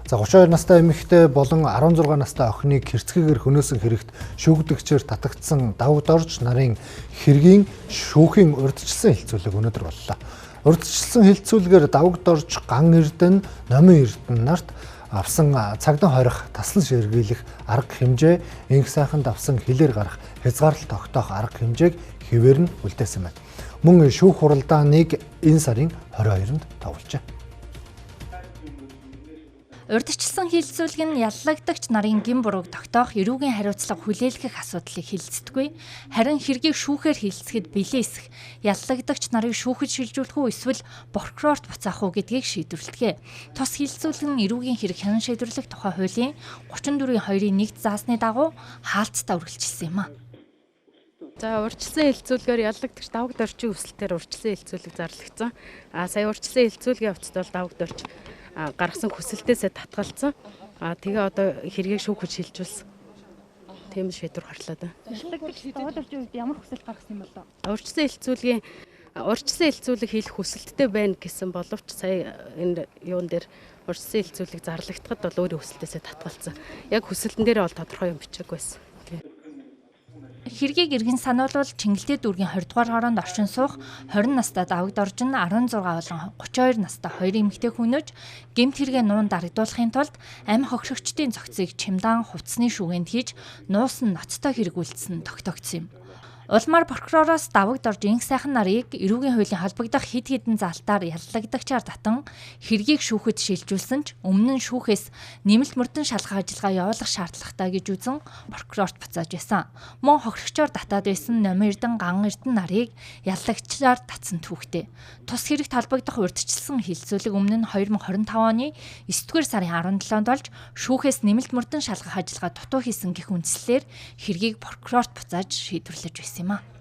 За 32 настай эмэгтэй болон 16 настай охиныг хэрцгийгээр хөнөөсөн хэрэгт шүүгдэгчээр татагдсан давд орж нарын хэргийн шүүхийн урьдчилсан хилцүүлэг өнөөдөр боллоо. Урьдчилсан хилцүүлгээр давд орж ган эрдэнэ, номин эрдэнэ нарт авсан цагдаа хорих, таслан ширгийлэх арга хэмжээ, инх сайханд авсан хилээр гарах, хязгаарлалт тогтоох арга хэмжээг хэвээр нь үлдээсэн байна. Мөн шүүх хуралдааныг энэ сарын 22-нд тавуулжээ. Урьдчилсан хилцүүлэг нь яллагдагч нарын гин бурууг тогтоох, эрүүгийн хариуцлага хүлээлгэх асуудлыг хилцдэггүй. Харин хэргийг шүүхээр хилцэхэд билээсэх, яллагдагч нарыг шүүхэд шилжүүлэх үү эсвэл прокурорт буцаах уу гэдгийг шийдвэрлэдэг. Тус хилцүүлэг нь эрүүгийн хэрэг хянан шийдвэрлэх тухай хуулийн 34-2-ийн 1-т заасны дагуу хаалттай үргэлжилсэн юм а. За урьдчилсан хилцүүлгээр яллагдагч давд орчийн өсөлтөөр урьдчилсан хилцүүлэг зарлагдсан. Сая урьдчилсан хилцүүлгийн хувьд бол давд орч гаргасан хүсэлтээсээ татгалцсан. Тэгээ одоо хэргийг шүүхэд шилжүүлсэн. Тийм шийдвэр гарлаа да. Давд орчийн үед ямар хүсэлт гаргасан юм бол? Урьдчилсан хилцүүлэг хийх хүсэлттэй байна гэсэн боловч сая энэ юун дээр урьдчилсан хилцүүлэг зарлагдахад бол өөрийн хүсэлтээсээ татгалцсан. Яг хүсэлтэн дээр бол тодорхой юм бичээгүй байсан. Хэргийг иргэн сануулвал Чингэлтэй дүүргийн 20 дугаар хороонд оршин суух 20 настай давд орж нь 16 болон 32 настай хоёр эмэгтэй хүнөж гэмт хэрэгээ нуун дарагдуулахын тулд амь хохирогчдын цогцыг чимдаан хувцсны шүгээнд хийж нуусан ноцтой хэрэгүүлсэн тогтогдсон юм. Улмаар прокуророос давд орж инх сайхан нарыг эрүүгийн хуулийн холбогдох хэд хэдэн залтаар яллагдагчаар татан хэргийг шүүхэд шилжүүлсэн ч өмнө нь шүүхээс нэмэлт мөрдөн шалгах ажиллагаа явуулах шаардлагатай гэж үзэн прокурорт буцааж байсан. Мөн хохирогчоор татаад байсан номин эрдэнэ, ган эрдэнэ нарыг яллагчаар татсан түүхтэй. Тус хэрэгт холбогдох урьдчилсан хилцүүлэг өмнө нь 2025 оны 9-р сарын 17-нд болж шүүхээс нэмэлт мөрдөн шалгах ажиллагаа дутуу хийсэн гэх үндслээр хэргийг прокурорт буцааж шийдвэрлэж байсан юм а.